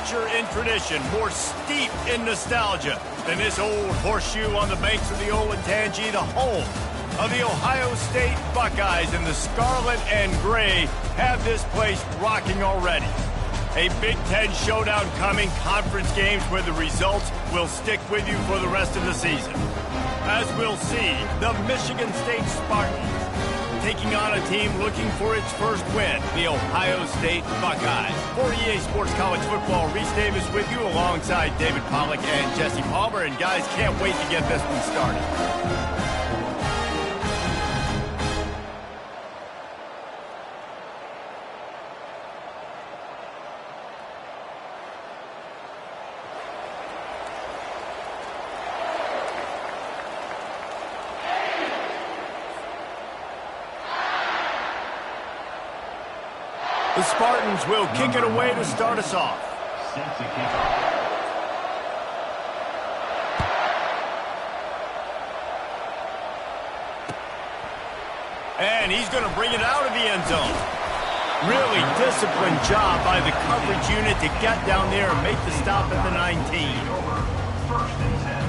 richer in tradition, more steep in nostalgia than this old horseshoe on the banks of the Olentangy, the home of the Ohio State Buckeyes, and the scarlet and gray have this place rocking already. A Big Ten showdown coming, conference games where the results will stick with you for the rest of the season. As we'll see, the Michigan State Spartans taking on a team looking for its first win, the Ohio State Buckeyes. For EA Sports College Football, Reese Davis with you alongside David Pollack and Jesse Palmer. And guys, can't wait to get this one started. The Spartans will kick it away to start us off. And he's going to bring it out of the end zone. Really disciplined job by the coverage unit to get down there and make the stop at the 19. First and 10.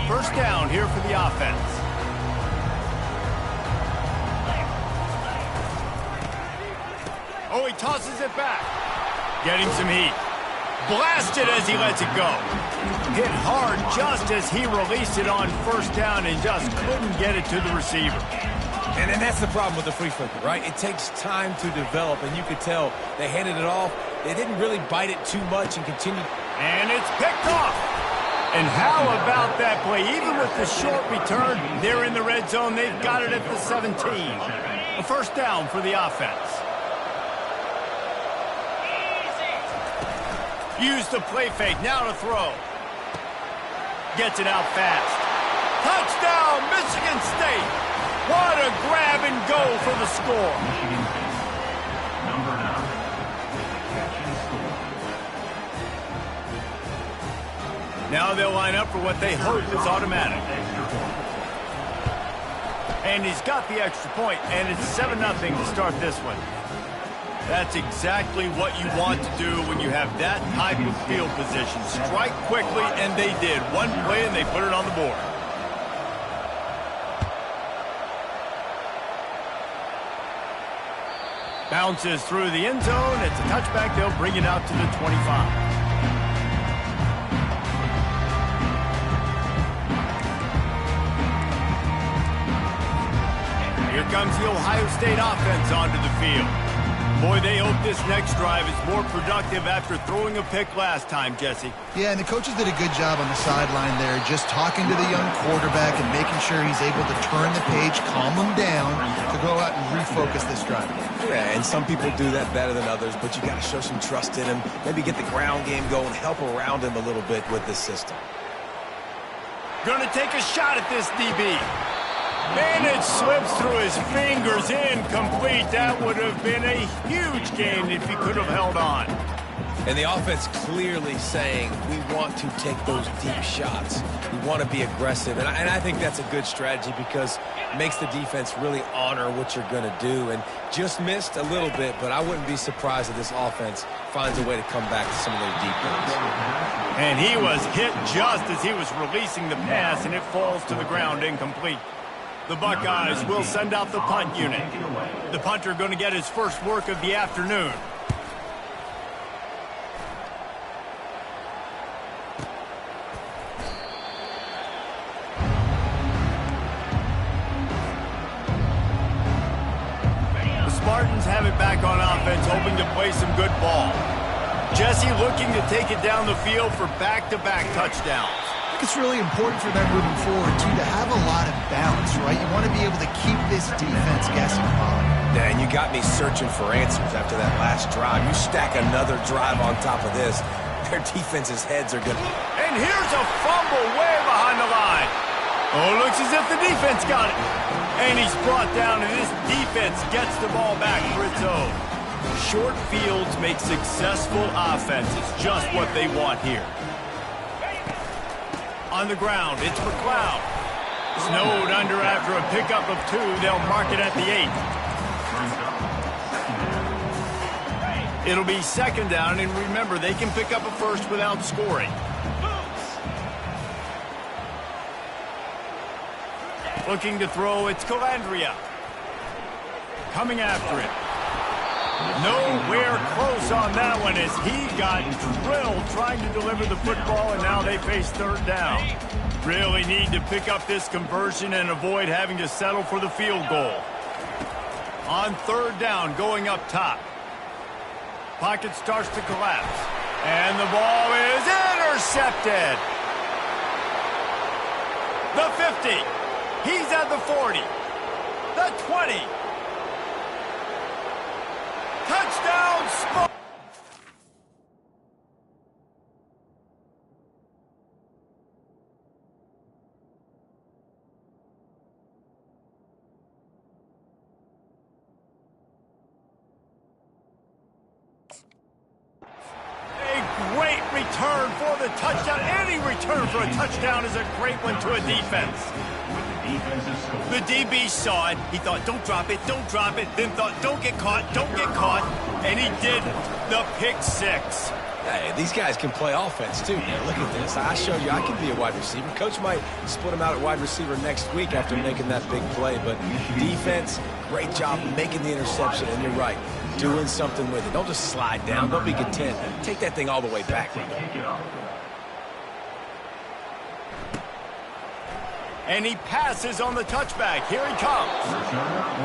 First down here for the offense. Oh, he tosses it back. Getting some heat. Blasted as he lets it go. Hit hard just as he released it on first down and just couldn't get it to the receiver. And that's the problem with the free flipper, right? It takes time to develop, and you could tell they handed it off. They didn't really bite it too much and continued. And it's picked off. And how about that play? Even with the short return, they're in the red zone. They've got it at the 17. A first down for the offense. Use the play fake. Now to throw. Gets it out fast. Touchdown, Michigan State. What a grab and go for the score. Michigan State. Number 9. Now they'll line up for what they hope is automatic. And he's got the extra point, and it's 7-0 to start this one. That's exactly what you want to do when you have that type of field position. Strike quickly, and they did. One play, and they put it on the board. Bounces through the end zone. It's a touchback. They'll bring it out to the 25. Here comes the Ohio State offense onto the field. Boy, they hope this next drive is more productive after throwing a pick last time, Jesse. Yeah, and the coaches did a good job on the sideline there, just talking to the young quarterback and making sure he's able to turn the page, calm him down, to go out and refocus this drive. Yeah, and some people do that better than others, but you got to show some trust in him, maybe get the ground game going, help around him a little bit with this system. Gonna take a shot at this DB. And it slips through his fingers, incomplete. That would have been a huge gain if he could have held on. And the offense clearly saying, we want to take those deep shots. We want to be aggressive. And I think that's a good strategy because it makes the defense really honor what you're going to do. And just missed a little bit, but I wouldn't be surprised if this offense finds a way to come back to some of those deep ones. And he was hit just as he was releasing the pass, and it falls to the ground incomplete. The Buckeyes will send out the punt unit. The punter going to get his first work of the afternoon. The Spartans have it back on offense, hoping to play some good ball. Jesse looking to take it down the field for back-to-back touchdowns. It's really important for them moving forward, too, to have a lot of balance, right? You want to be able to keep this defense guessing. Yeah, and you got me searching for answers after that last drive. You stack another drive on top of this, their defense's heads are good. And here's a fumble way behind the line. Oh, looks as if the defense got it. And he's brought down, and this defense gets the ball back for its own. Short fields make successful offenses, just what they want here. On the ground, it's McLeod. Snowed under after a pickup of 2. They'll mark it at the 8. It'll be second down, and remember, they can pick up a first without scoring. Looking to throw, it's Calandria. Coming after it. Nowhere close on that one as he got drilled trying to deliver the football, and now they face third down. Really need to pick up this conversion and avoid having to settle for the field goal. On third down, going up top. Pocket starts to collapse. And the ball is intercepted. The 50. He's at the 40. The 20. Touchdown, Spartans! Great return for the touchdown. Any return for a touchdown is a great one to a defense. The DB saw it. He thought, don't drop it, don't drop it. Then thought, don't get caught, don't get caught. And he did the pick 6. Hey, these guys can play offense, too, man. Look at this. I showed you I can be a wide receiver. Coach might split him out at wide receiver next week after making that big play. But defense, great job making the interception. And you're right, doing something with it. Don't just slide down. Don't be content. Take that thing all the way back. And he passes on the touchback. Here he comes.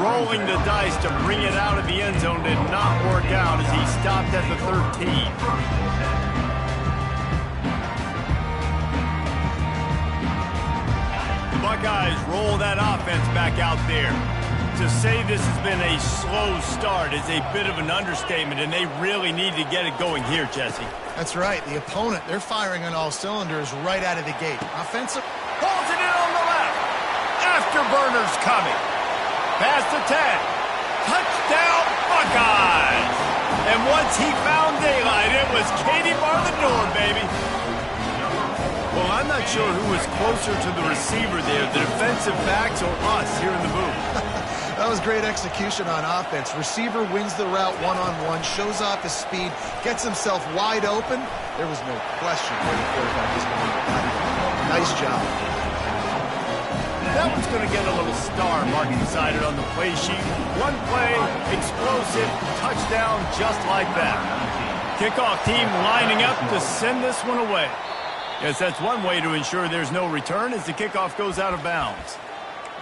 Rolling the dice to bring it out of the end zone did not work out as he stopped at the 13. The Buckeyes roll that offense back out there. To say this has been a slow start is a bit of an understatement, and they really need to get it going here, Jesse. That's right. The opponent, they're firing on all cylinders right out of the gate. Offensive. Pulls it in on the left. Afterburners coming. Past the 10. Touchdown, Buckeyes. And once he found daylight, it was Katie bar the door, baby. Well, I'm not sure who was closer to the receiver there, the defensive backs or us here in the booth. That was great execution on offense. Receiver wins the route one-on-one, shows off his speed, gets himself wide open. There was no question where the quarterback was going to go. Nice job. That one's going to get a little star mark decided on the play sheet. One play, explosive, touchdown just like that. Kickoff team lining up to send this one away. Yes, that's one way to ensure there's no return as the kickoff goes out of bounds.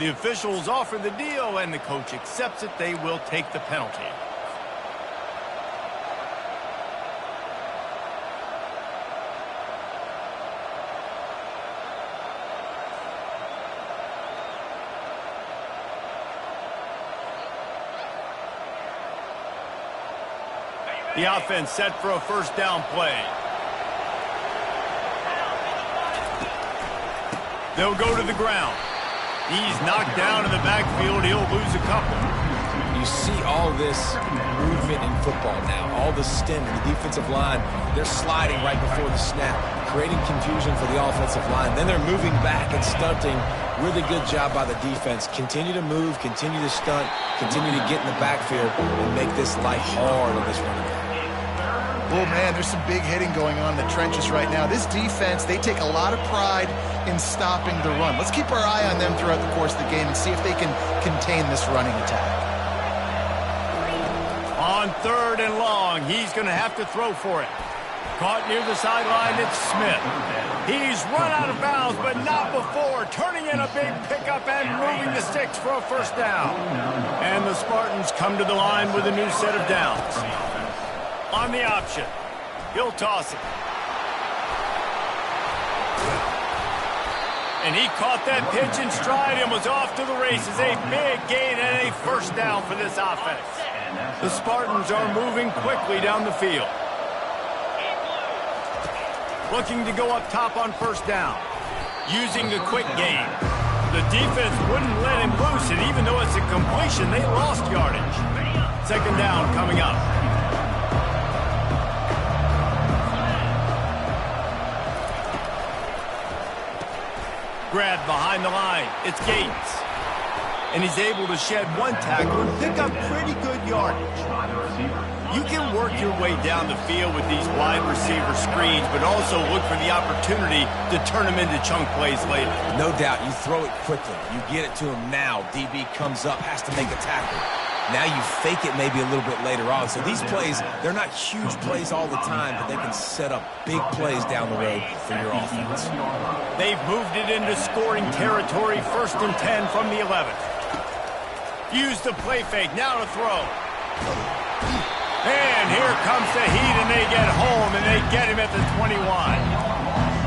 The officials offer the deal, and the coach accepts it. They will take the penalty. The offense set for a first down play. They'll go to the ground. He's knocked down in the backfield. He'll lose a couple. You see all this movement in football now. All the stemming, the defensive line, they're sliding right before the snap, creating confusion for the offensive line. Then they're moving back and stunting. Really good job by the defense. Continue to move, continue to stunt, continue to get in the backfield and make this life hard on this running back. Oh, man, there's some big hitting going on in the trenches right now. This defense, they take a lot of pride in stopping the run. Let's keep our eye on them throughout the course of the game and see if they can contain this running attack. On third and long, he's going to have to throw for it. Caught near the sideline, it's Smith. He's run out of bounds, but not before. Turning in a big pickup and moving the sticks for a first down. And the Spartans come to the line with a new set of downs. On the option, he'll toss it. And he caught that pitch in stride and was off to the races. A big gain and a first down for this offense. The Spartans are moving quickly down the field. Looking to go up top on first down. Using the quick game. The defense wouldn't let him loose, and even though it's a completion, they lost yardage. Second down coming up. grab behind the line. It's Gates. And he's able to shed one tackle and pick up pretty good yardage. You can work your way down the field with these wide receiver screens, but also look for the opportunity to turn them into chunk plays later. No doubt, you throw it quickly. You get it to him now. DB comes up, has to make a tackle. Now you fake it maybe a little bit later on. So these plays, they're not huge plays all the time, but they can set up big plays down the road for your offense. They've moved it into scoring territory, 1st and 10 from the 11th. Use the play fake, now to throw. And here comes the heat, and they get home, and they get him at the 21.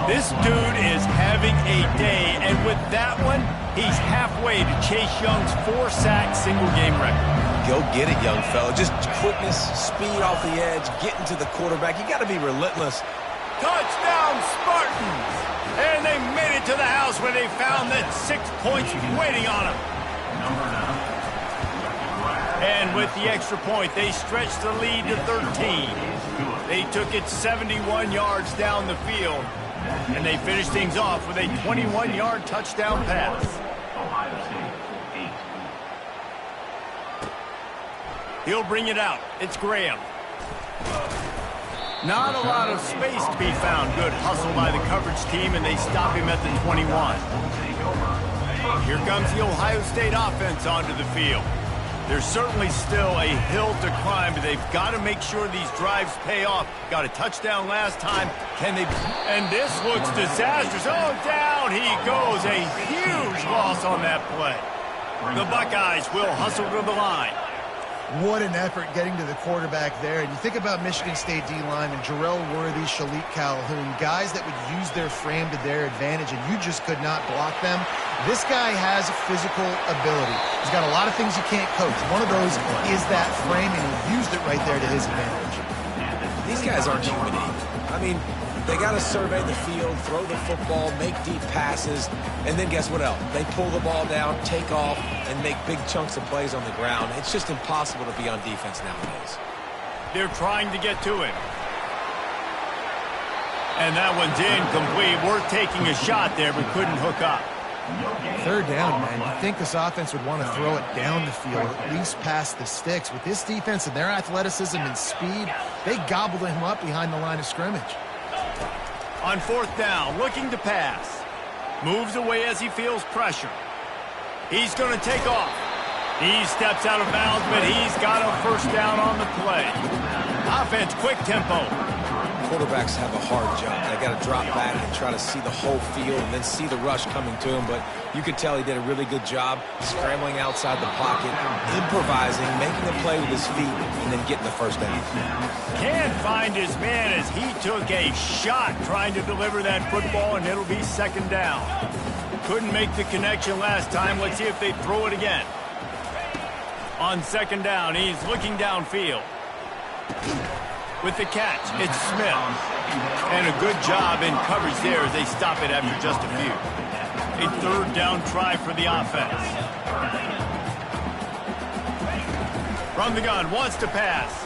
This dude is having a day, and with that one, he's halfway to Chase Young's 4-sack single-game record. Go get it, young fella. Just quickness, speed off the edge, getting to the quarterback. You got to be relentless. Touchdown, Spartans! And they made it to the house where they found that 6 points waiting on them. And with the extra point, they stretched the lead to 13. They took it 71 yards down the field, and they finished things off with a 21-yard touchdown pass. He'll bring it out. It's Graham. Not a lot of space to be found. Good hustle by the coverage team, and they stop him at the 21. Here comes the Ohio State offense onto the field. There's certainly still a hill to climb, but they've got to make sure these drives pay off. Got a touchdown last time. Can they? And this looks disastrous. Oh, down he goes. A huge loss on that play. The Buckeyes will hustle to the line. What an effort getting to the quarterback there. And you think about Michigan State D-linemen, Jarrell Worthy, Shalik Calhoun, guys that would use their frame to their advantage, and you just could not block them. This guy has physical ability. He's got a lot of things you can't coach. One of those is that frame, and he used it right there to his advantage. These guys aren't human. I mean, they got to survey the field, throw the football, make deep passes, and then guess what else? They pull the ball down, take off, and make big chunks of plays on the ground. It's just impossible to be on defense nowadays. They're trying to get to him. And that one's incomplete. Worth taking a shot there, but couldn't hook up. 3rd down, man. You'd think this offense would want to throw it down the field, at least past the sticks. With this defense and their athleticism and speed, they gobbled him up behind the line of scrimmage. On 4th down, looking to pass. Moves away as he feels pressure. He's going to take off. He steps out of bounds, but he's got a 1st down on the play. Offense, quick tempo. Quarterbacks have a hard job. They got to drop back and try to see the whole field and then see the rush coming to him. But you could tell he did a really good job scrambling outside the pocket, improvising, making a play with his feet, and then getting the 1st down. Can't find his man as he took a shot trying to deliver that football, and it'll be 2nd down. Couldn't make the connection last time. Let's see if they throw it again. On 2nd down, he's looking downfield. With the catch, it's Smith. And a good job in coverage there as they stop it after just a few. A 3rd down try for the offense. From the gun, wants to pass.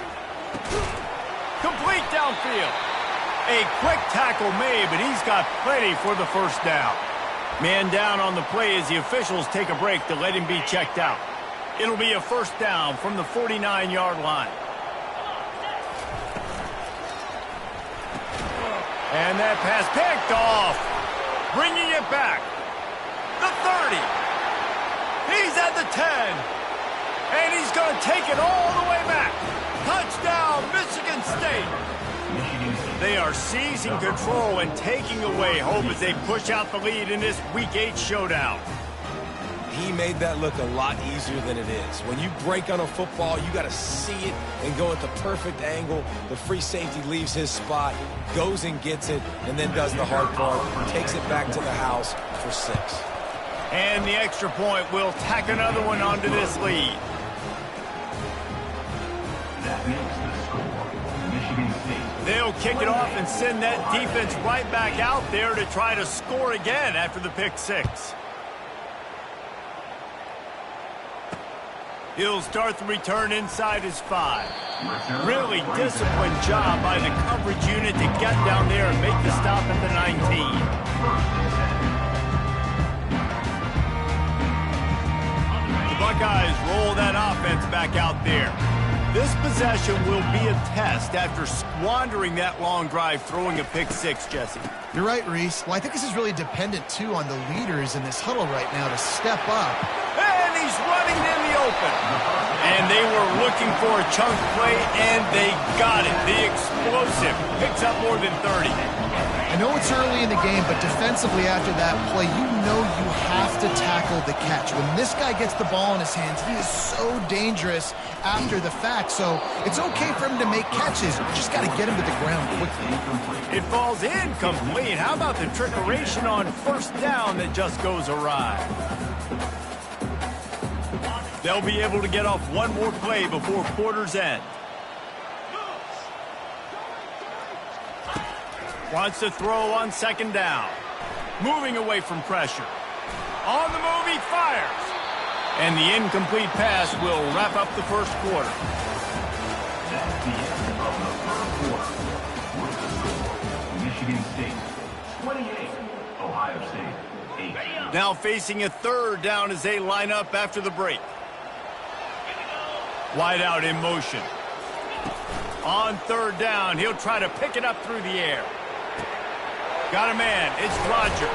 Complete downfield. A quick tackle made, but he's got plenty for the 1st down. Man down on the play as the officials take a break to let him be checked out. It'll be a 1st down from the 49-yard line. And that pass picked off. Bringing it back. The 30. He's at the 10. And he's going to take it all the way back. Touchdown, Michigan State. They are seizing control and taking away hope as they push out the lead in this Week 8 showdown. He made that look a lot easier than it is. When you break on a football, you got to see it and go at the perfect angle. The free safety leaves his spot, goes and gets it, and then does the hard part, takes it back to the house for 6. And the extra point will tack another one onto this lead. They'll kick it off and send that defense right back out there to try to score again after the pick 6. He'll start the return inside his 5. Really disciplined job by the coverage unit to get down there and make the stop at the 19. Buckeyes roll that offense back out there. This possession will be a test after squandering that long drive throwing a pick six, Jesse. You're right, Reese. Well, I think this is really dependent, too, on the leaders in this huddle right now to step up. And he's running in the open. And they were looking for a chunk play, and they got it. The explosive picks up more than 30. I know it's early in the game, but defensively after that play, you know you have to tackle the catch. When this guy gets the ball in his hands, he is so dangerous after the fact. So it's okay for him to make catches. You just got to get him to the ground quickly. It falls incomplete. How about the trickeration on first down that just goes awry? They'll be able to get off one more play before quarter's end. Wants to throw on second down. Moving away from pressure. On the move, he fires. And the incomplete pass will wrap up the first quarter. That's the end of the first quarter. With the score, Michigan State 28, Ohio State 8. Now facing a third down as they line up after the break. Wide out in motion. On third down, he'll try to pick it up through the air. Got a man. It's Rodgers.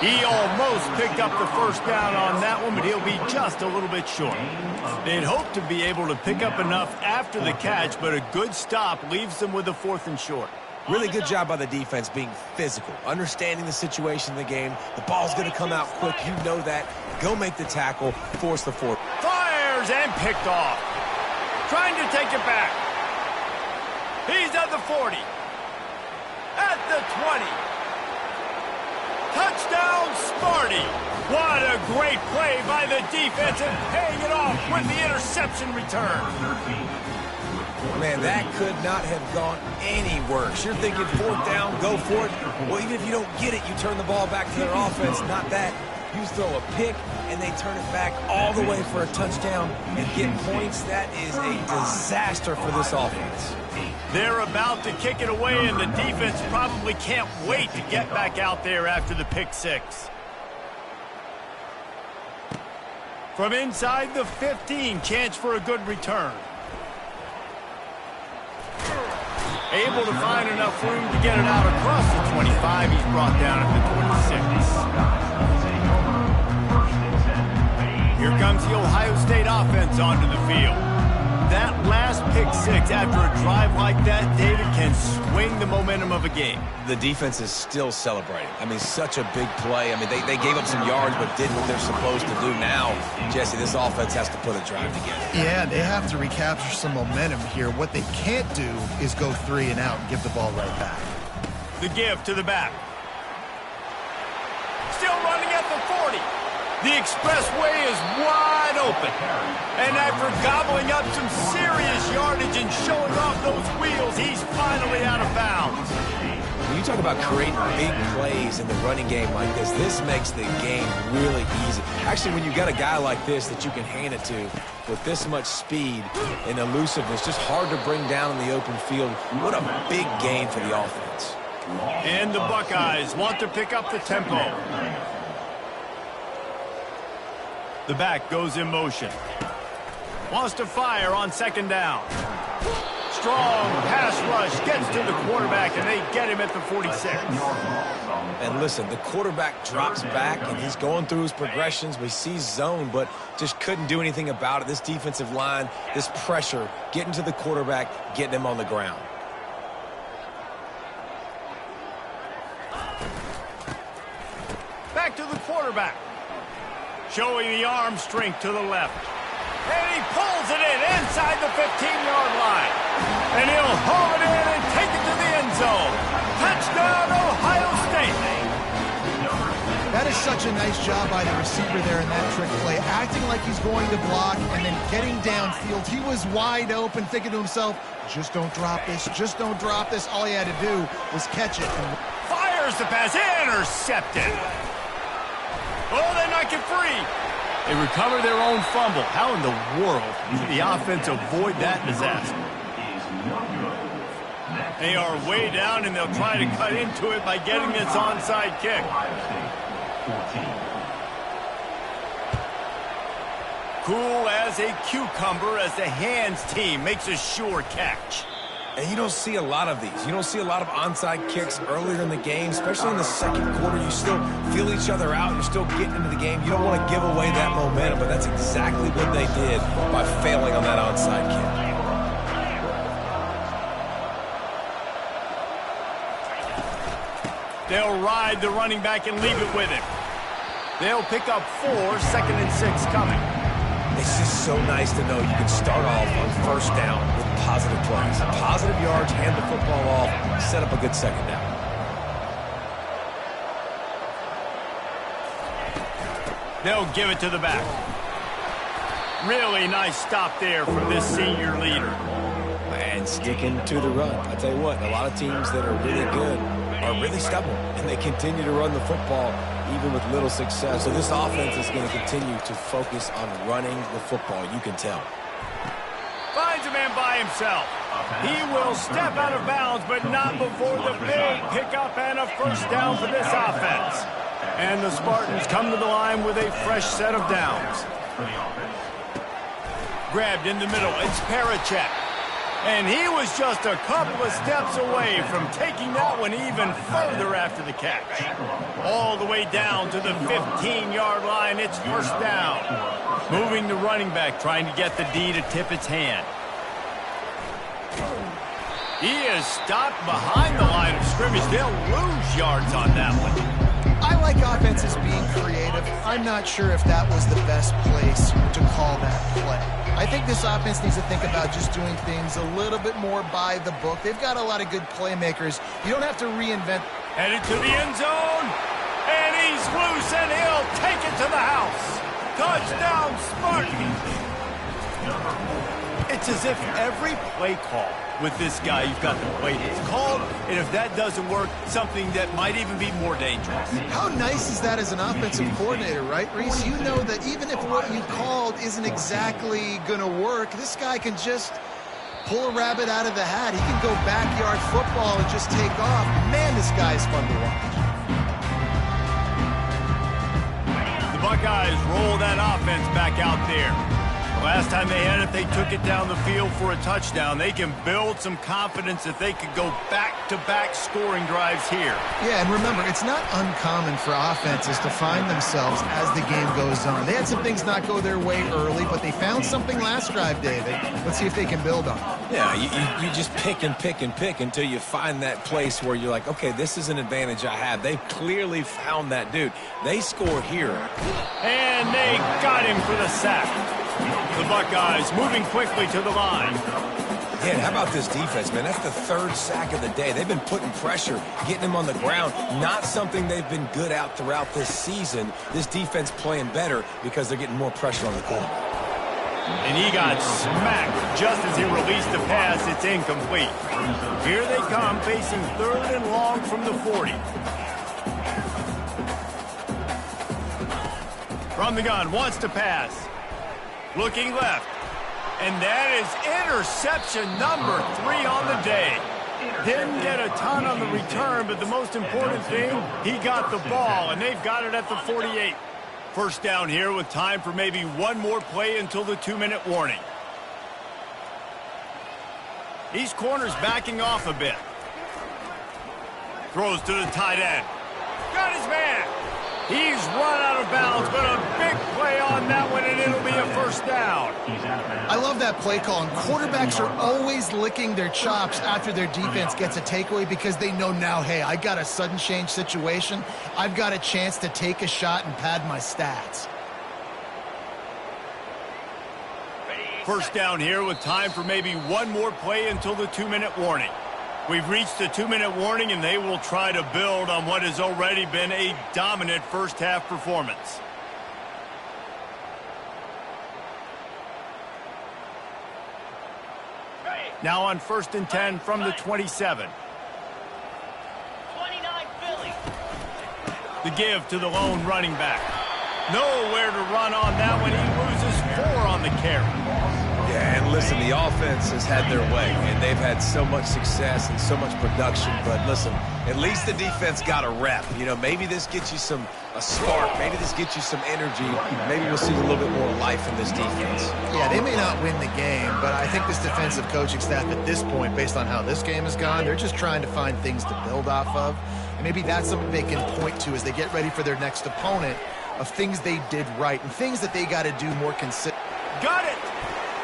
He almost picked up the first down on that one, but he'll be just a little bit short. They'd hope to be able to pick up enough after the catch, but a good stop leaves them with a 4th and short. Really good job by the defense being physical, understanding the situation in the game. The ball's going to come out quick. You know that. Go make the tackle, force the fourth. Fires and picked off. Trying to take it back. He's at the 40. At the 20. Touchdown, Sparty. What a great play by the defense and paying it off with the interception return. Man, that could not have gone any worse. You're thinking fourth down, go for it. Well, even if you don't get it, you turn the ball back to their offense. Not that. You throw a pick, and they turn it back all the way for a touchdown and get points. That is a disaster for this offense. They're about to kick it away, and the defense probably can't wait to get back out there after the pick six. From inside the 15, chance for a good return. Able to find enough room to get it out across the 25. He's brought down at the 26. Here comes the Ohio State offense onto the field. That last pick six after a drive like that, David, can swing the momentum of a game. The defense is still celebrating. I mean, such a big play. I mean, they gave up some yards but did what they're supposed to do. Now, Jesse, this offense has to put a drive together. Yeah, they have to recapture some momentum here. What they can't do is go 3 and out and give the ball right back. The give to the back. Still running at the 40. The expressway is wide open. And after gobbling up some serious yardage and showing off those wheels, he's finally out of bounds. When you talk about creating big plays in the running game like this makes the game really easy. Actually, when you got a guy like this that you can hand it to with this much speed and elusiveness, just hard to bring down in the open field. What a big gain for the offense. And the Buckeyes want to pick up the tempo. The back goes in motion. Wants to fire on second down. Strong pass rush gets to the quarterback, and they get him at the 46. And listen, the quarterback drops back, and he's going through his progressions. We see zone, but just couldn't do anything about it. This defensive line, this pressure, getting to the quarterback, getting him on the ground. Back to the quarterback. Showing the arm strength to the left. And he pulls it in inside the 15-yard line. And he'll haul it in and take it to the end zone. Touchdown, Ohio State. That is such a nice job by the receiver there in that trick play, acting like he's going to block and then getting downfield. He was wide open, thinking to himself, just don't drop this, just don't drop this. All he had to do was catch it. Fires the pass, intercepted. Oh, they knock it free. They recover their own fumble. How in the world did the offense avoid that disaster? They are way down, and they'll try to cut into it by getting this onside kick. cool as a cucumber as the hands team makes a sure catch. And you don't see a lot of these. You don't see a lot of onside kicks earlier in the game, especially in the second quarter. You still feel each other out. You're still getting into the game. You don't want to give away that momentum, but that's exactly what they did by failing on that onside kick. They'll ride the running back and leave it with him. They'll pick up 4, 2nd and 6 coming. It's just so nice to know you can start off on first down with positive plays. Positive yards, hand the football off, set up a good second down. They'll give it to the back. Really nice stop there from this senior leader. And sticking to the run. I tell you what, a lot of teams that are really good are really stubborn, and they continue to run the football even with little success. So this offense is going to continue to focus on running the football. You can tell. Finds a man by himself. He will step out of bounds, but not before the big pickup and a first down for this offense. And the Spartans come to the line with a fresh set of downs. Grabbed in the middle, it's Parachek. And he was just a couple of steps away from taking that one even further after the catch. All the way down to the 15-yard line, it's first down. Moving the running back, trying to get the D to tip its hand. He is stopped behind the line of scrimmage. They'll lose yards on that one. I like offenses being creative. I'm not sure if that was the best place to call that play. I think this offense needs to think about just doing things a little bit more by the book. They've got a lot of good playmakers. You don't have to reinvent. Headed to the end zone, and he's loose, and he'll take it to the house. Touchdown, Spartans. It's as if every play call with this guy, you've got the play that's called, and if that doesn't work, something that might even be more dangerous. How nice is that as an offensive coordinator, right, Reese? You know that even if what you called isn't exactly going to work, this guy can just pull a rabbit out of the hat. He can go backyard football and just take off. Man, this guy is fun to watch. The Buckeyes roll that offense back out there. Last time they had it, they took it down the field for a touchdown. They can build some confidence if they could go back-to-back scoring drives here. Yeah, and remember, it's not uncommon for offenses to find themselves as the game goes on. They had some things not go their way early, but they found something last drive, David. Let's see if they can build on it. Yeah, you just pick and pick and pick until you find that place where you're like, okay, this is an advantage I have. They've clearly found that dude. They score here. And they got him for the sack. The Buckeyes moving quickly to the line. Yeah, how about this defense, man? That's the 3rd sack of the day. They've been putting pressure, getting him on the ground. Not something they've been good at throughout this season. This defense playing better because they're getting more pressure on the quarterback. And he got smacked just as he released the pass. It's incomplete. Here they come, facing 3rd and long from the 40. From the gun, wants to pass. Looking left. And that is interception number 3 on the day. Didn't get a ton on the return, but the most important thing, he got the ball, and they've got it at the 48. First down here with time for maybe one more play until the 2-minute warning. These corners backing off a bit. Throws to the tight end. Got his man. He's run out of bounds, but a big play on that one, and it'll be a first down. I love that play call, and quarterbacks are always licking their chops after their defense gets a takeaway because they know now, hey, I got a sudden change situation. I've got a chance to take a shot and pad my stats. First down here with time for maybe one more play until the 2-minute warning. We've reached the 2-minute warning, and they will try to build on what has already been a dominant first-half performance. Now on 1st and 10 from the 27. 29 Philly. The give to the lone running back. Nowhere to run on that one. He loses 4 on the carry. Yeah, and listen, the offense has had their way, and they've had so much success and so much production. But listen, at least the defense got a rep. You know, maybe this gets you a spark. Maybe this gets you some energy. Maybe we'll see a little bit more life in this defense. Yeah, they may not win the game, but I think this defensive coaching staff at this point, based on how this game has gone, they're just trying to find things to build off of. And maybe that's something they can point to as they get ready for their next opponent, of things they did right and things that they got to do more consistent. Got it!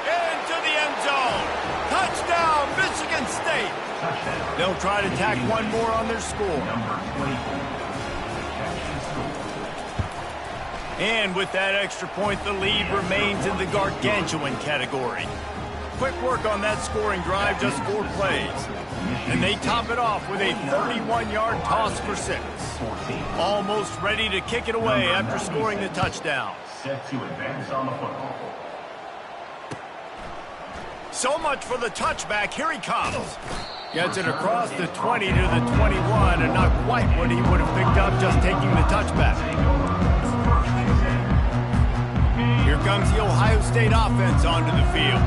Into the end zone! Touchdown, Michigan State! Touchdown. They'll try to tack one more on their score. Number 24. Catch and score. And with that extra point, the lead remains in the gargantuan category. Quick work on that scoring drive, just 4 plays. And they top it off with a 31-yard toss for 6. 14. Almost ready to kick it away after scoring the touchdown. Set to advance on the football. So much for the touchback. Here he comes. Gets it across the 20 to the 21, and not quite what he would have picked up just taking the touchback. Here comes the Ohio State offense onto the field.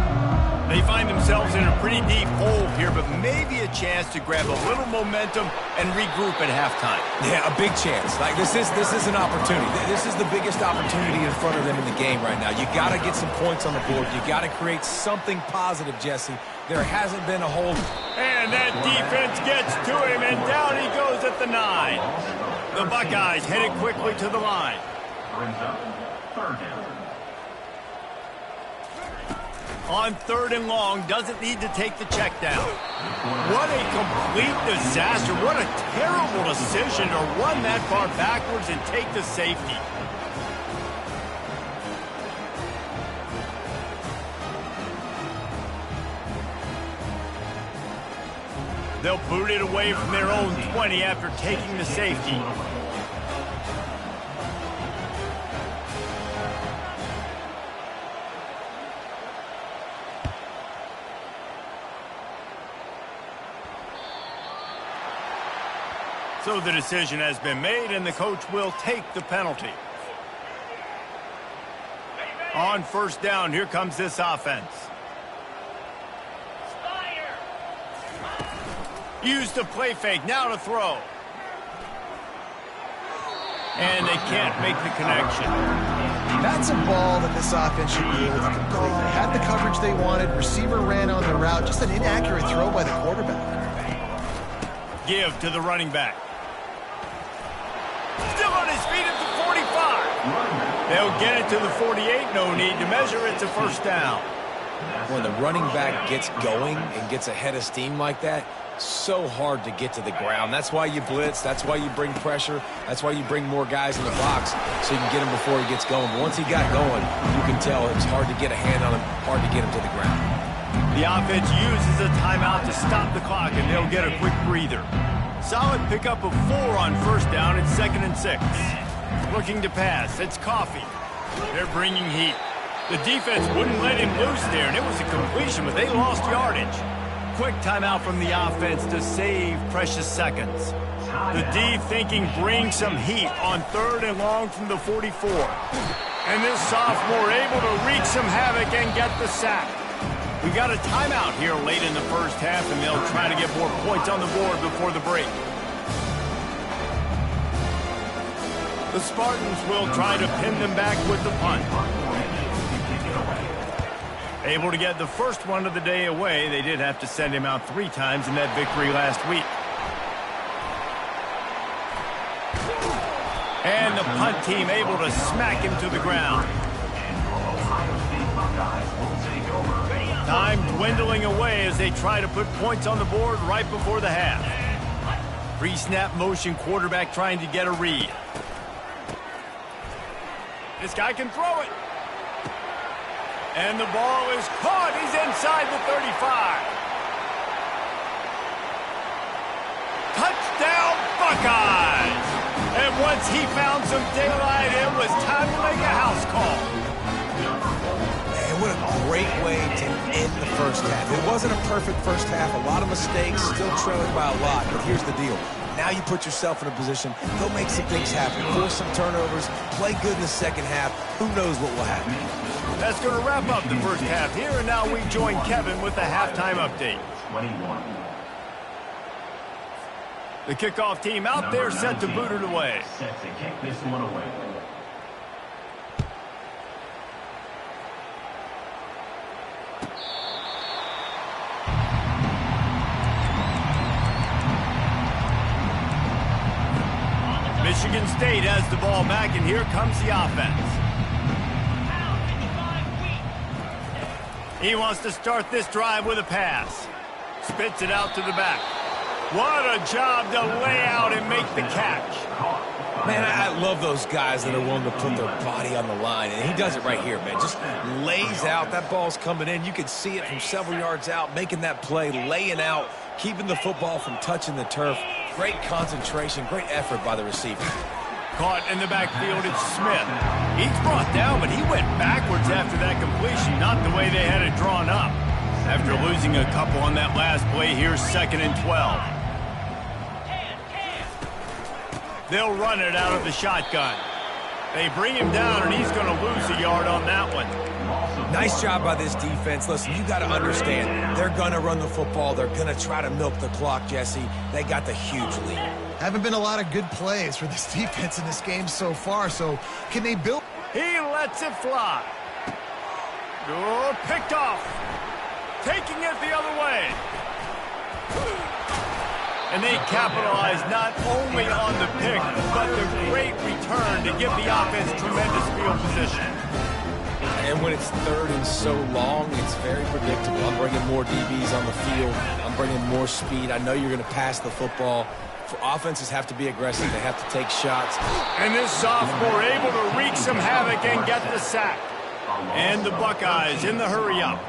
They find themselves in a pretty deep hole here, but maybe a chance to grab a little momentum and regroup at halftime. Yeah, a big chance. Like this is an opportunity. This is the biggest opportunity in front of them in the game right now. You got to get some points on the board. You got to create something positive, Jesse. There hasn't been a hold. And that defense gets to him, and down he goes at the 9. The Buckeyes headed quickly to the line. Brings up third down. On 3rd and long, doesn't need to take the check down. What a complete disaster. What a terrible decision to run that far backwards and take the safety. They'll boot it away from their own 20 after taking the safety. So the decision has been made, and the coach will take the penalty. On 1st down, here comes this offense. Used the play fake, now to throw. And they can't make the connection. That's a ball that this offense should be able to complete. They had the coverage they wanted. Receiver ran on the route. Just an inaccurate throw by the quarterback. Give to the running back. Still on his feet at the 45. They'll get it to the 48. No need to measure. It's a 1st down. When the running back gets going and gets ahead of steam like that, so hard to get to the ground. That's why you blitz. That's why you bring pressure. That's why you bring more guys in the box so you can get him before he gets going. Once he got going, you can tell it's hard to get a hand on him, hard to get him to the ground. The offense uses a timeout to stop the clock, and they'll get a quick breather. Solid pickup of 4 on 1st down. It's 2nd and 6. Looking to pass. It's Coffee. They're bringing heat. The defense wouldn't let him loose there, and it was a completion, but they lost yardage. Quick timeout from the offense to save precious seconds. The D thinking bring some heat on 3rd and long from the 44. And this sophomore able to wreak some havoc and get the sack. We got a timeout here late in the 1st half, and they'll try to get more points on the board before the break. The Spartans will try to pin them back with the punt. Able to get the first one of the day away. They did have to send him out 3 times in that victory last week. And the punt team able to smack him to the ground. Time dwindling away as they try to put points on the board right before the half. Pre-snap motion, quarterback trying to get a read. This guy can throw it. And the ball is caught. He's inside the 35. Touchdown, Buckeyes! And once he found some daylight, it was time to make a house call. Man, what a great way to end the 1st half. It wasn't a perfect 1st half. A lot of mistakes, still trailing by a lot. But here's the deal. Now you put yourself in a position, go make some things happen, force some turnovers, play good in the second half. Who knows what will happen? That's going to wrap up the first half here, and now we join Kevin with the halftime update. 21. The kickoff team out there set to boot it away. Set to kick this one away. Michigan State has the ball back, and here comes the offense. He wants to start this drive with a pass. Spits it out to the back. What a job to lay out and make the catch. Man, I love those guys that are willing to put their body on the line, and he does it right here, man. Just lays out. That ball's coming in. You can see it from several yards out, making that play, laying out, keeping the football from touching the turf. Great concentration, great effort by the receiver. Caught in the backfield, it's Smith. He's brought down, but he went backwards after that completion, not the way they had it drawn up. After losing a couple on that last play, here's 2nd and 12. They'll run it out of the shotgun. They bring him down, and he's going to lose a yard on that one. Nice job by this defense. Listen, you got to understand, they're going to run the football. They're going to try to milk the clock, Jesse. They got the huge lead. Haven't been a lot of good plays for this defense in this game so far, so can they build? He lets it fly. Oh, picked off. Taking it the other way. And they capitalize not only on the pick, but the great return to give the offense tremendous field position. And when it's 3rd and so long, it's very predictable. I'm bringing more DBs on the field. I'm bringing more speed. I know you're going to pass the football. Offenses have to be aggressive. They have to take shots. And this sophomore able to wreak some havoc and get the sack. And the Buckeyes in the hurry-up.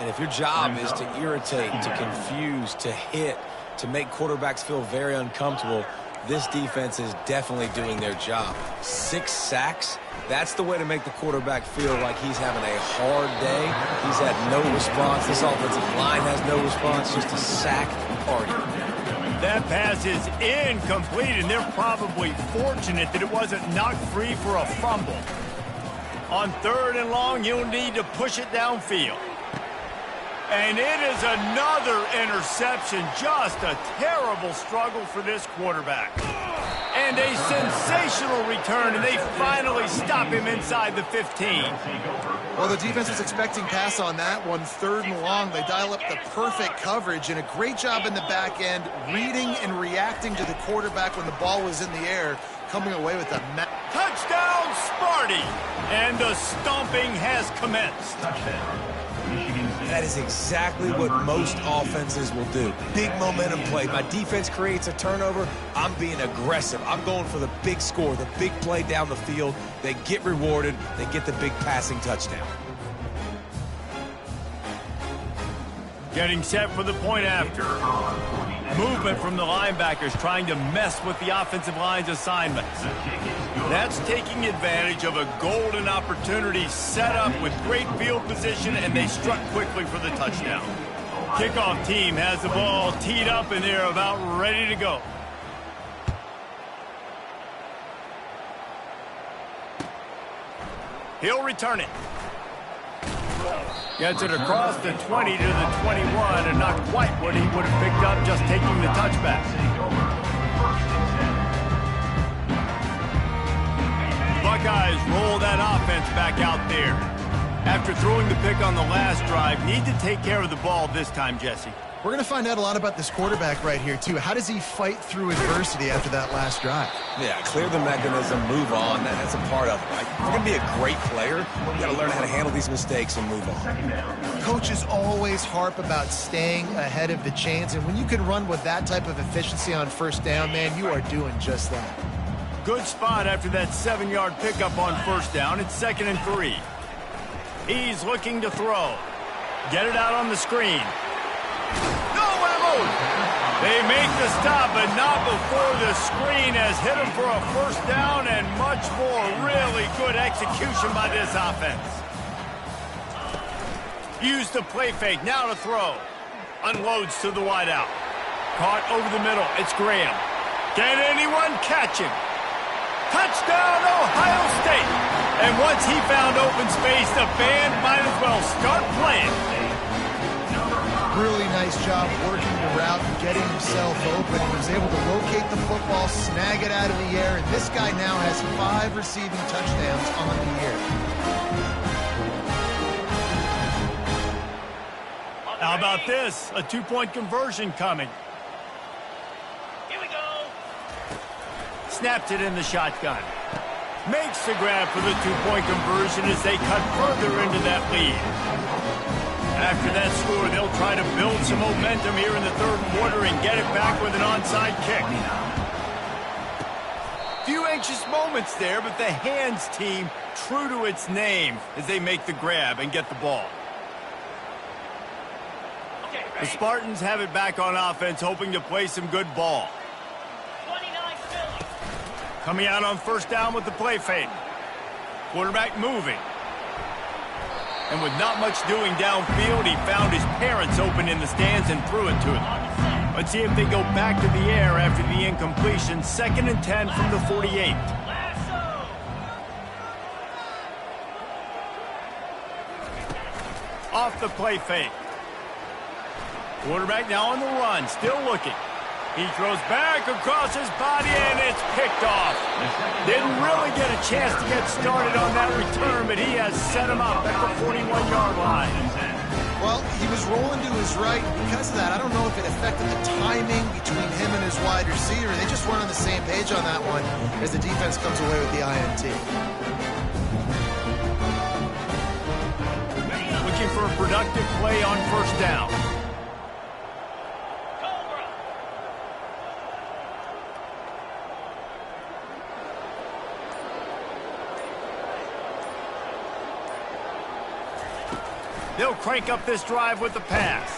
And if your job is to irritate, to confuse, to hit, to make quarterbacks feel very uncomfortable, this defense is definitely doing their job. 6 sacks, that's the way to make the quarterback feel like he's having a hard day. He's had no response. This offensive line has no response, just a sack party. That pass is incomplete, and they're probably fortunate that it wasn't knocked free for a fumble. On 3rd and long, you'll need to push it downfield. And it is another interception. Just a terrible struggle for this quarterback. And a sensational return, and they finally stop him inside the 15. Well, the defense was expecting pass on that one. 3rd and long, they dial up the perfect coverage and a great job in the back end, reading and reacting to the quarterback when the ball was in the air, coming away with a touchdown, Sparty! And the stomping has commenced. That is exactly what most offenses will do. Big momentum play. My defense creates a turnover. I'm being aggressive. I'm going for the big score, the big play down the field. They get rewarded. They get the big passing touchdown. Getting set for the point after. Movement from the linebackers trying to mess with the offensive line's assignments. That's taking advantage of a golden opportunity set up with great field position, and they struck quickly for the touchdown. Kickoff team has the ball teed up, and they're about ready to go. He'll return it. Gets it across the 20 to the 21, and not quite what he would have picked up just taking the touchback. Buckeyes roll that offense back out there. After throwing the pick on the last drive, need to take care of the ball this time, Jesse. We're going to find out a lot about this quarterback right here, too. How does he fight through adversity after that last drive? Yeah, clear the mechanism, move on. That's a part of it, right? If you're going to be a great player, you got to learn how to handle these mistakes and move on. Coaches always harp about staying ahead of the chains, and when you can run with that type of efficiency on 1st down, man, you are doing just that. Good spot after that 7-yard pickup on 1st down. It's 2nd and 3. He's looking to throw. Get it out on the screen. They make the stop, but not before the screen has hit him for a 1st down, and much more. Really good execution by this offense. Use the play fake, now to throw. Unloads to the wideout. Caught over the middle, it's Graham. Can anyone catch him? Touchdown, Ohio State! And once he found open space, the band might as well start playing. Really nice job working the route and getting himself open. He was able to locate the football, snag it out of the air, and this guy now has 5 receiving touchdowns on the year. How about this? A 2-point conversion coming. Here we go. Snaps it in the shotgun. Makes the grab for the 2-point conversion as they cut further into that lead. After that score, they'll try to build some momentum here in the third quarter and get it back with an onside kick. Few anxious moments there, but the hands team true to its name as they make the grab and get the ball. The Spartans have it back on offense, hoping to play some good ball. 29 Philly. Coming out on first down with the play fake. Quarterback moving. And with not much doing downfield, he found his parents open in the stands and threw it to them. Let's see if they go back to the air after the incompletion. 2nd and 10 from the 48. Lasso. Off the play fake. Quarterback now on the run, still looking. He throws back across his body, and it's picked off. Didn't really get a chance to get started on that return, but he has set him up at the 41-yard line. Well, he was rolling to his right. Because of that, I don't know if it affected the timing between him and his wide receiver. They just weren't on the same page on that one as the defense comes away with the INT. Looking for a productive play on first down. They'll crank up this drive with the pass.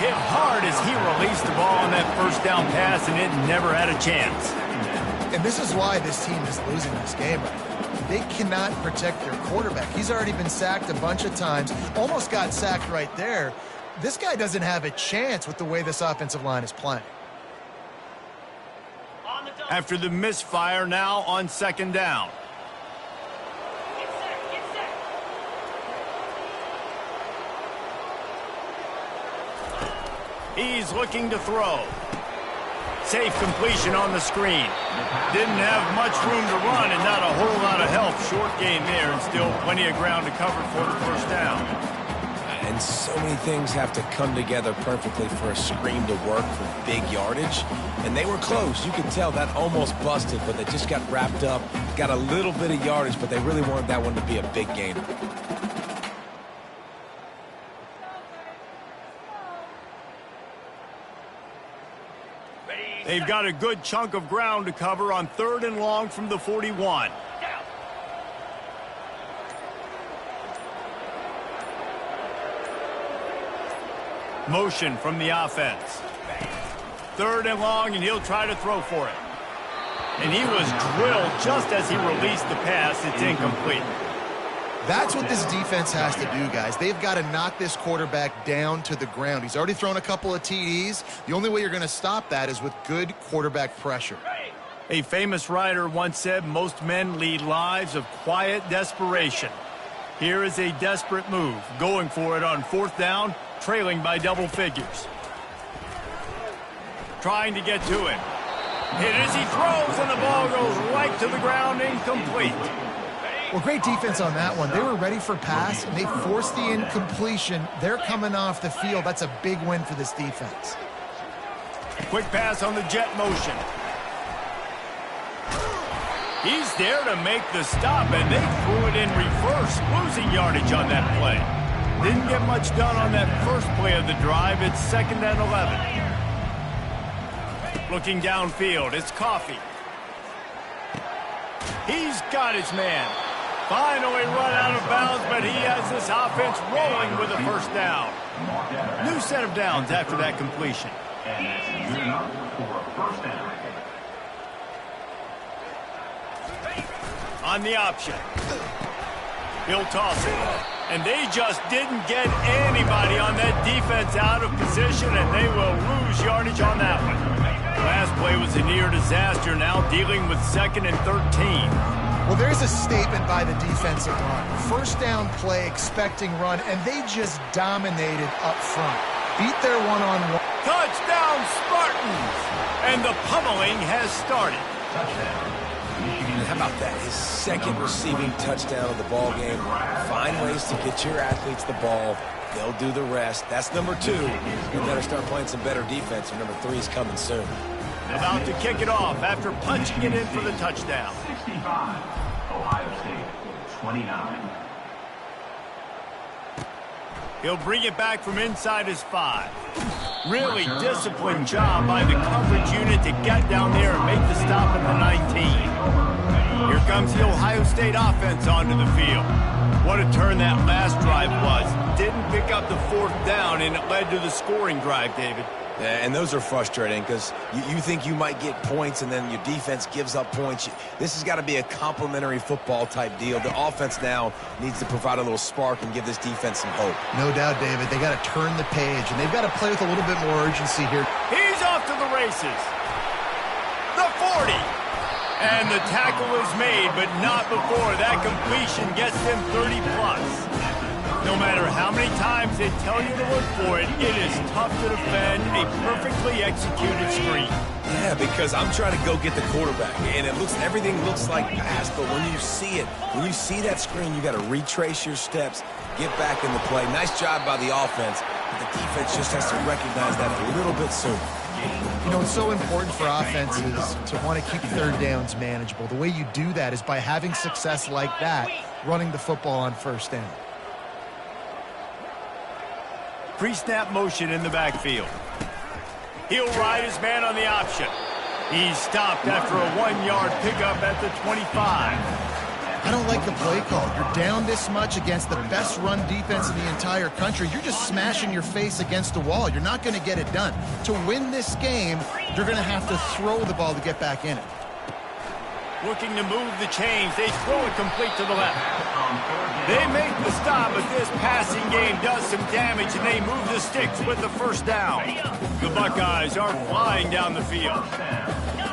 Hit hard as he released the ball on that first down pass, and it never had a chance. And this is why this team is losing this game right now. They cannot protect their quarterback. He's already been sacked a bunch of times, almost got sacked right there. This guy doesn't have a chance with the way this offensive line is playing. After the misfire, now on 2nd down. He's looking to throw. Safe completion on the screen. Didn't have much room to run and not a whole lot of help. Short gain there and still plenty of ground to cover for the first down. And so many things have to come together perfectly for a screen to work for big yardage. And they were close. You could tell that almost busted, but they just got wrapped up. Got a little bit of yardage, but they really wanted that one to be a big gain. They've got a good chunk of ground to cover on 3rd and long from the 41. Motion from the offense. 3rd and long, and he'll try to throw for it. And he was drilled just as he released the pass. It's incomplete. That's what this defense has to do, guys. They've got to knock this quarterback down to the ground. He's already thrown a couple of TDs. The only way you're going to stop that is with good quarterback pressure. A famous writer once said, most men lead lives of quiet desperation. Here is a desperate move, going for it on 4th down, trailing by double figures. Trying to get to him. Hit as he throws, and the ball goes right to the ground, incomplete. Well, great defense on that one. They were ready for pass, and they forced the incompletion. They're coming off the field. That's a big win for this defense. Quick pass on the jet motion. He's there to make the stop, and they threw it in reverse, losing yardage on that play. Didn't get much done on that first play of the drive. It's 2nd and 11. Looking downfield, it's Coffee. He's got his man. Finally run out of bounds, but he has this offense rolling with a first down. New set of downs after that completion. And that's good enough for a first down. On the option. He'll toss it. And they just didn't get anybody on that defense out of position, and they will lose yardage on that one. Last play was a near disaster, now dealing with 2nd and 13. Well, there's a statement by the defensive line. First down play, expecting run, and they just dominated up front. Beat their one-on-one. Touchdown, Spartans! And the pummeling has started. And how about that? His 2nd receiving touchdown of the ball game. Find ways to get your athletes the ball. They'll do the rest. That's number 2. You better start playing some better defense, and number 3 is coming soon. About to kick it off after punching it in for the touchdown. 65, Ohio State, 29. He'll bring it back from inside his 5. Really disciplined job by the coverage unit to get down there and make the stop at the 19. Here comes the Ohio State offense onto the field. What a turn that last drive was. Didn't pick up the 4th down, and it led to the scoring drive, David. Yeah, and those are frustrating because you think you might get points and then your defense gives up points. This has got to be a complementary football type deal. The offense now needs to provide a little spark and give this defense some hope. No doubt, David. They got to turn the page, and they've got to play with a little bit more urgency here. He's off to the races. The 40. And the tackle is made, but not before that completion gets them 30+. No matter how many times they tell you to look for it, it is tough to defend a perfectly executed screen. Yeah, because I'm trying to go get the quarterback, and everything looks like pass, but when you see that screen, you got to retrace your steps, get back in the play. Nice job by the offense, but the defense just has to recognize that a little bit sooner. You know, it's so important for offenses to want to keep 3rd downs manageable. The way you do that is by having success like that, running the football on 1st down. Pre-snap motion in the backfield. He'll ride his man on the option. He's stopped after a 1-yard pickup at the 25. I don't like the play call. You're down this much against the best run defense in the entire country. You're just smashing your face against the wall. You're not going to get it done. To win this game, you're going to have to throw the ball to get back in it. Looking to move the chains. They throw it complete to the left. They make the stop, but this passing game does some damage, and they move the sticks with the 1st down. The Buckeyes are flying down the field.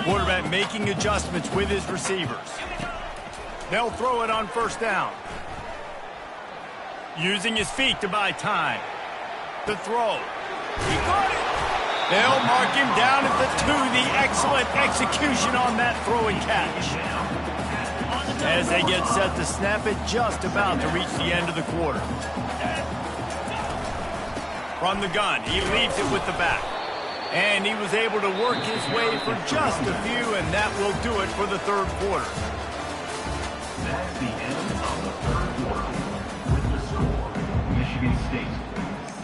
Quarterback making adjustments with his receivers. They'll throw it on 1st down. Using his feet to buy time. The throw. He caught it. They'll mark him down at the 2. The excellent execution on that throw and catch. As they get set to snap it, just about to reach the end of the quarter. From the gun, he leaves it with the back. And he was able to work his way for just a few, and that will do it for the 3rd quarter. That's the end of the 3rd quarter. With the score, Michigan State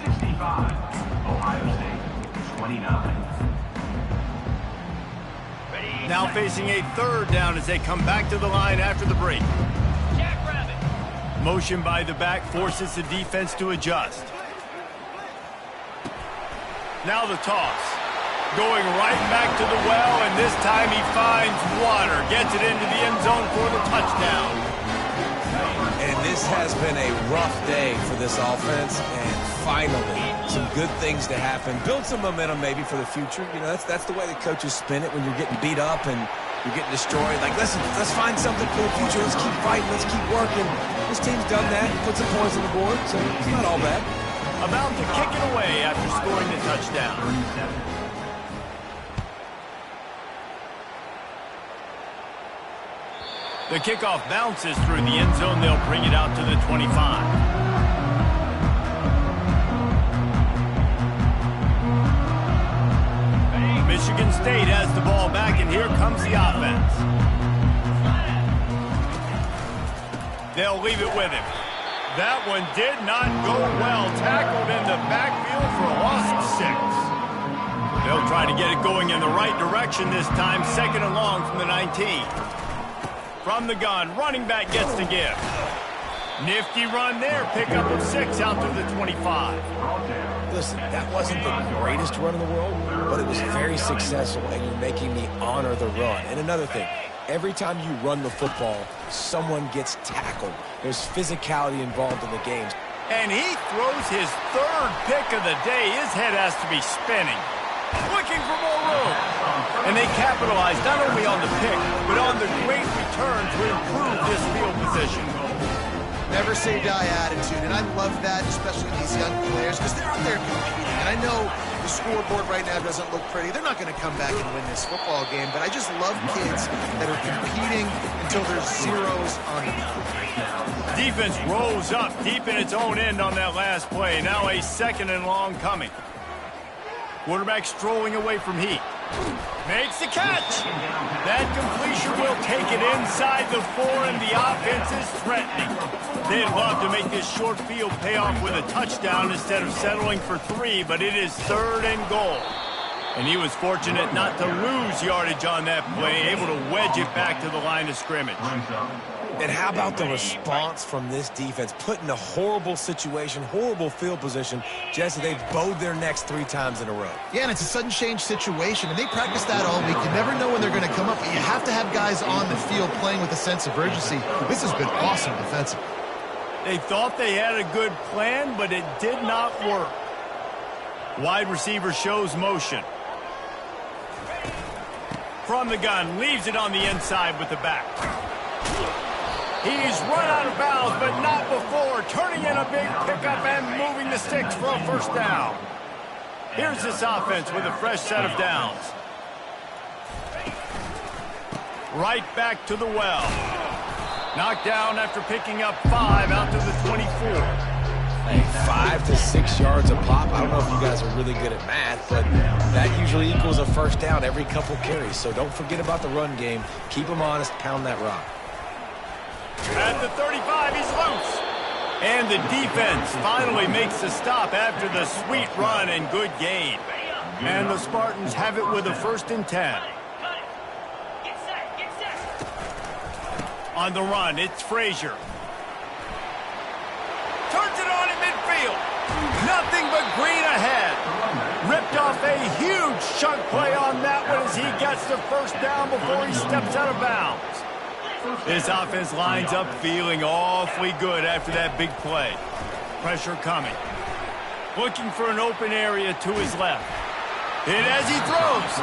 65, Ohio State 29. Now facing a 3rd down as they come back to the line after the break. Motion by the back forces the defense to adjust. Now the toss. Going right back to the well, and this time he finds water. Gets it into the end zone for the touchdown. And this has been a rough day for this offense, and finally, some good things to happen. Build some momentum maybe for the future. You know, that's the way the coaches spin it when you're getting beat up and you're getting destroyed. Like, listen, let's find something for the future. Let's keep fighting. Let's keep working. This team's done that. Put some points on the board, so it's not all bad. About to kick it away after scoring the touchdown. The kickoff bounces through the end zone. They'll bring it out to the 25. Michigan State has the ball back, and here comes the offense. They'll leave it with him. That one did not go well. Tackled in the backfield for a loss of 6. They'll try to get it going in the right direction this time. 2nd and long from the 19. From the gun, running back gets the give. Nifty run there. Pickup of 6 out to the 25. Listen, that wasn't the greatest run in the world, but it was very successful, and you're making me honor the run. And another thing, every time you run the football, someone gets tackled. There's physicality involved in the game. And he throws his 3rd pick of the day. His head has to be spinning. Looking for more room. And they capitalized not only on the pick, but on the great return to improve this field position. Never say die attitude, and I love that, especially these young players, because they're out there competing. And I know the scoreboard right now doesn't look pretty. They're not going to come back and win this football game, but I just love kids that are competing until there's zeros on the board. Defense rose up deep in its own end on that last play. Now a 2nd and long coming. Quarterback strolling away from heat. Makes the catch. That completion will take it inside the 4, and the offense is threatening. They'd love to make this short field pay off with a touchdown instead of settling for 3, but it is 3rd and goal. And he was fortunate not to lose yardage on that play, able to wedge it back to the line of scrimmage. And how about the response from this defense? Put in a horrible situation, horrible field position. Jesse, they've bowed their necks 3 times in a row. Yeah, and it's a sudden change situation, and they practice that all week. You never know when they're going to come up, but you have to have guys on the field playing with a sense of urgency. This has been awesome defensively. They thought they had a good plan, but it did not work. Wide receiver shows motion. From the gun, leaves it on the inside with the back. He's run out of bounds, but not before. Turning in a big pickup and moving the sticks for a 1st down. Here's this offense with a fresh set of downs. Right back to the well. Knocked down after picking up 5 out to the 24. Hey, 5 to 6 yards a pop. I don't know if you guys are really good at math, but that usually equals a 1st down every couple carries. So don't forget about the run game. Keep them honest. Pound that rock. At the 35, he's loose. And the defense finally makes the stop after the sweet run and good gain. And the Spartans have it with a 1st and 10. On the run, it's Frazier. Turns it on in midfield. Nothing but green ahead. Ripped off a huge chunk play on that one as he gets the 1st down before he steps out of bounds. This offense lines up feeling awfully good after that big play. Pressure coming. Looking for an open area to his left. Hit as he throws.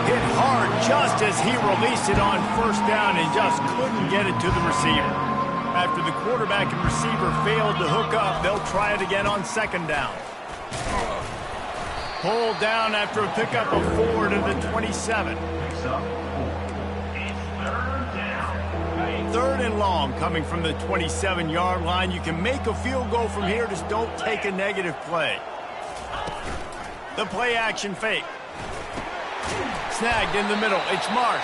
Hit hard just as he released it on 1st down and just couldn't get it to the receiver. After the quarterback and receiver failed to hook up, they'll try it again on 2nd down. Pulled down after a pickup of 4 to the 27. 3rd and long coming from the 27-yard line. You can make a field goal from here, just don't take a negative play. The play action fake. Snagged in the middle, it's Marsh.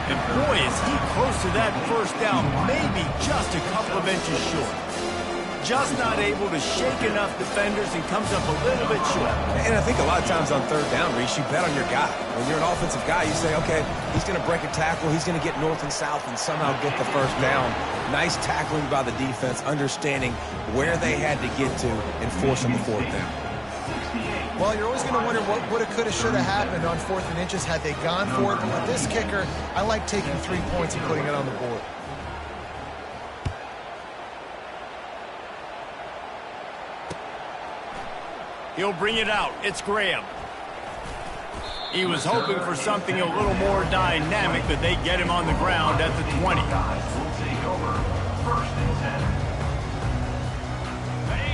And boy, is he close to that 1st down, maybe just a couple of inches short. Just not able to shake enough defenders and comes up a little bit short. And I think a lot of times on 3rd down, Reese, you bet on your guy. When you're an offensive guy, you say, okay, he's going to break a tackle, he's going to get north and south and somehow get the 1st down. Nice tackling by the defense, understanding where they had to get to and forcing the 4th down. Well, you're always going to wonder what woulda, coulda, shoulda happened on 4th and inches had they gone for it. But with this kicker, I like taking 3 points and putting it on the board. He'll bring it out. It's Graham. He was hoping for something a little more dynamic, but they get him on the ground at the 20.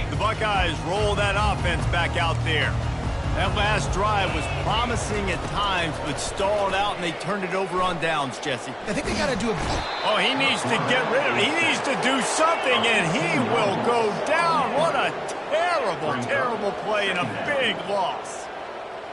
The Buckeyes roll that offense back out there. That last drive was promising at times, but stalled out, and they turned it over on downs, Jesse. I think they got to do a... Oh, he needs to get rid of it. He needs to do something, and he will go down. What a terrible, terrible play and a big loss.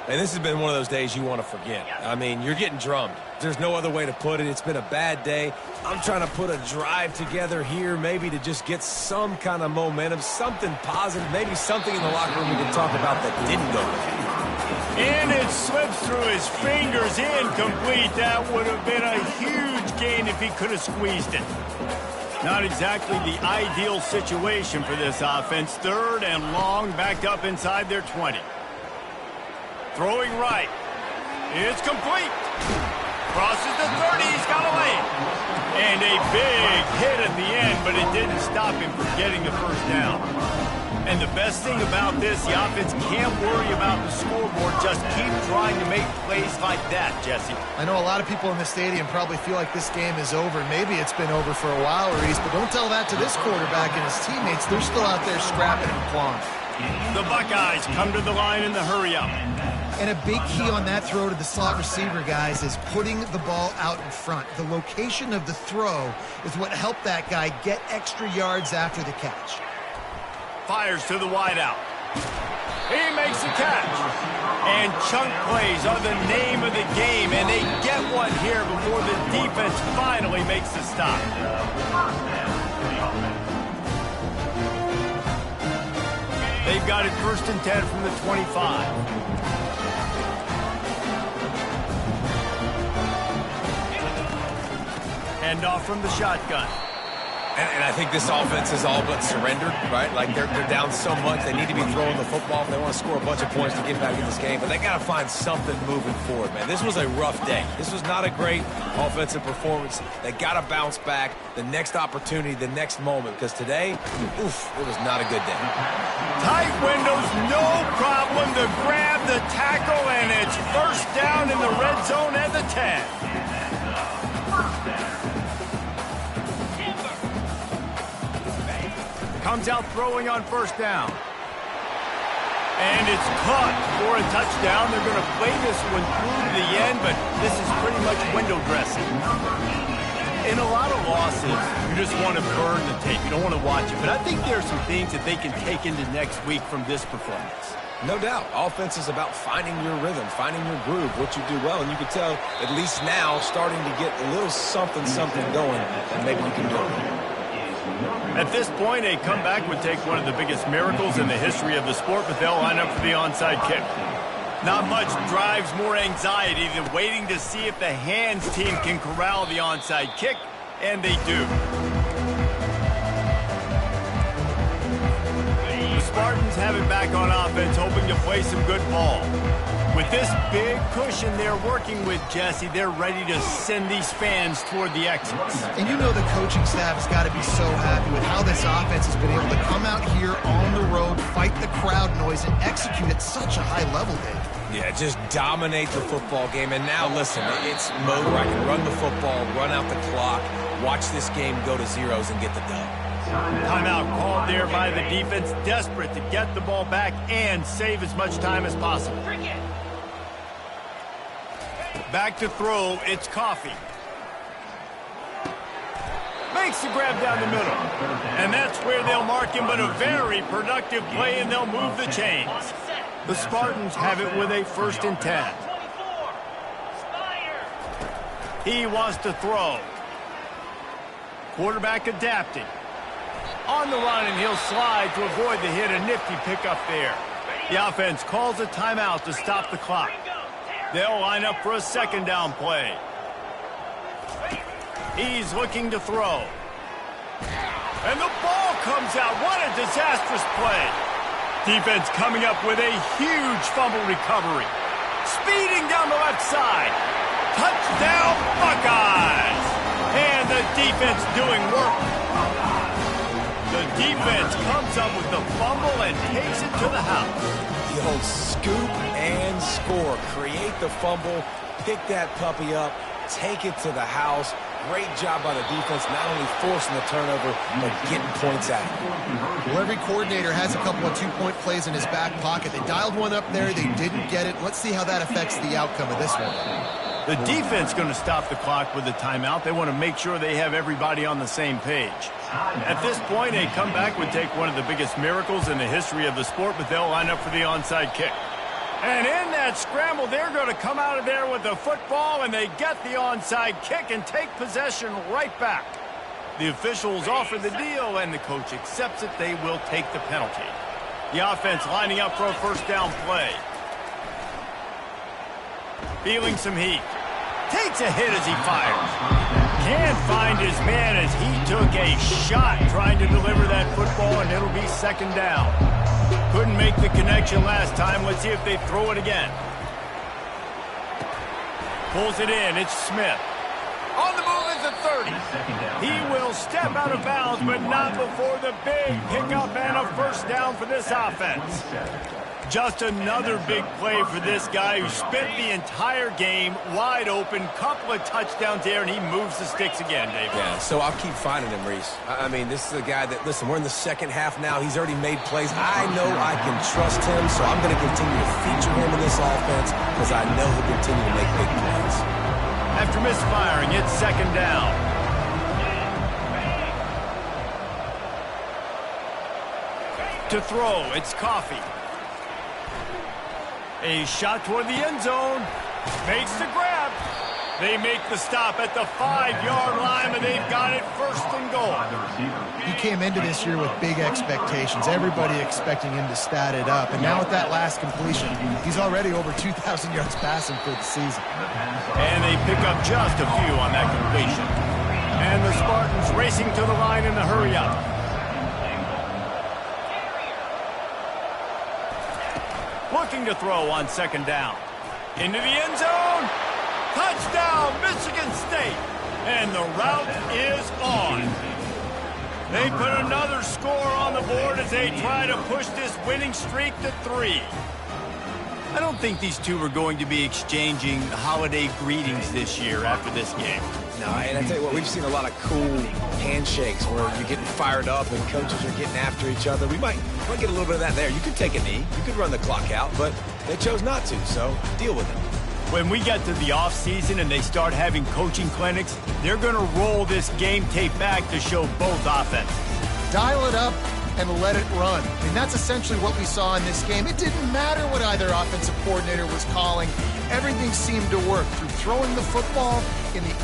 And this has been one of those days you want to forget. I mean, you're getting drummed. There's no other way to put it. It's been a bad day. I'm trying to put a drive together here, maybe to just get some kind of momentum, something positive, maybe something in the locker room we can talk about that didn't go. And it slips through his fingers, incomplete. That would have been a huge gain if he could have squeezed it. Not exactly the ideal situation for this offense. 3rd and long, backed up inside their 20. Throwing right. It's complete. Crosses the 30. He's got a lane. And a big hit at the end, but it didn't stop him from getting the 1st down. And the best thing about this, the offense can't worry about the scoreboard. Just keep trying to make plays like that, Jesse. I know a lot of people in the stadium probably feel like this game is over. Maybe it's been over for a while, Reese, but don't tell that to this quarterback and his teammates. They're still out there scrapping and clawing. The Buckeyes come to the line in the hurry-up. And a big key on that throw to the slot receiver, guys, is putting the ball out in front. The location of the throw is what helped that guy get extra yards after the catch. Fires to the wideout. He makes the catch. And chunk plays are the name of the game, and they get one here before the defense finally makes the stop. They've got it 1st and 10 from the 25. Hand off from the shotgun. And I think this offense is all but surrendered, right? Like they're down so much, they need to be throwing the football if they want to score a bunch of points to get back in this game. But they got to find something moving forward, man. This was a rough day. This was not a great offensive performance. They got to bounce back the next opportunity, the next moment, because today, oof, it was not a good day. Tight windows, no problem to grab the tackle, and it's 1st down in the red zone at the 10. Comes out throwing on 1st down. And it's caught for a touchdown. They're going to play this one through to the end, but this is pretty much window dressing. In a lot of losses, you just want to burn the tape. You don't want to watch it. But I think there are some things that they can take into next week from this performance. No doubt. Offense is about finding your rhythm, finding your groove, what you do well. And you can tell, at least now, starting to get a little something going that maybe you can do it. At this point, a comeback would take one of the biggest miracles in the history of the sport, but they'll line up for the onside kick. Not much drives more anxiety than waiting to see if the hands team can corral the onside kick, and they do. The Spartans have it back on offense, hoping to play some good ball. With this big cushion they're working with, Jesse, they're ready to send these fans toward the exits. And you know the coaching staff has got to be so happy with how this offense has been able to come out here on the road, fight the crowd noise, and execute at such a high level, Dave. Yeah, just dominate the football game. And now, listen, it's mode where I can run the football, run out the clock, watch this game go to zeros and get the dub. Timeout called there by the defense, desperate to get the ball back and save as much time as possible. Back to throw, it's Coffee. Makes the grab down the middle. And that's where they'll mark him, but a very productive play, and they'll move the chains. The Spartans have it with a 1st and 10. He wants to throw. Quarterback adapting. On the run, and he'll slide to avoid the hit. A nifty pickup there. The offense calls a timeout to stop the clock. They'll line up for a 2nd down play. He's looking to throw. And the ball comes out. What a disastrous play. Defense coming up with a huge fumble recovery. Speeding down the left side. Touchdown, Buckeyes. And the defense doing work. The defense comes up with the fumble and takes it to the house. The old scoop and score. Create the fumble, pick that puppy up, take it to the house. Great job by the defense, not only forcing the turnover, but getting points out. Well, every coordinator has a couple of 2-point plays in his back pocket. They dialed one up there. They didn't get it. Let's see how that affects the outcome of this one. The defense going to stop the clock with a timeout. They want to make sure they have everybody on the same page. At this point, a comeback would take one of the biggest miracles in the history of the sport, but they'll line up for the onside kick. And in that scramble, they're going to come out of there with the football, and they get the onside kick and take possession right back. The officials offer the deal, and the coach accepts it. They will take the penalty. The offense lining up for a 1st down play. Feeling some heat. Takes a hit as he fires. Can't find his man as he took a shot trying to deliver that football, and it'll be 2nd down. Couldn't make the connection last time. Let's see if they throw it again. Pulls it in. It's Smith. On the move is the 30. He will step out of bounds, but not before the big big pickup and a first down for this offense. Just another big play for this guy who spent the entire game wide open, couple of touchdowns there, and he moves the sticks again, David. Yeah, so I'll keep finding him, Reese. I mean, this is a guy that, listen, we're in the second half now. He's already made plays. I know I can trust him, so I'm going to continue to feature him in this offense because I know he'll continue to make big plays. After misfiring, it's second down. To throw, it's Coffee. A shot toward the end zone. Makes the grab. They make the stop at the 5-yard line, and they've got it first and goal. He came into this year with big expectations. Everybody expecting him to stat it up. And now with that last completion, he's already over 2,000 yards passing for the season. And they pick up just a few on that completion. And the Spartans racing to the line in the hurry-up. Looking to throw on second down. Into the end zone. Touchdown, Michigan State. And the route is on. They put another score on the board as they try to push this winning streak to 3. I don't think these two are going to be exchanging holiday greetings this year after this game. No, and I tell you what, we've seen a lot of cool handshakes where you're getting fired up and coaches are getting after each other. We might get a little bit of that there. You could take a knee. You could run the clock out, but they chose not to, so deal with it. When we get to the offseason and they start having coaching clinics, they're going to roll this game tape back to show both offenses. Dial it up and let it run. And that's essentially what we saw in this game. It didn't matter what either offensive coordinator was calling. Everything seemed to work through throwing the football in the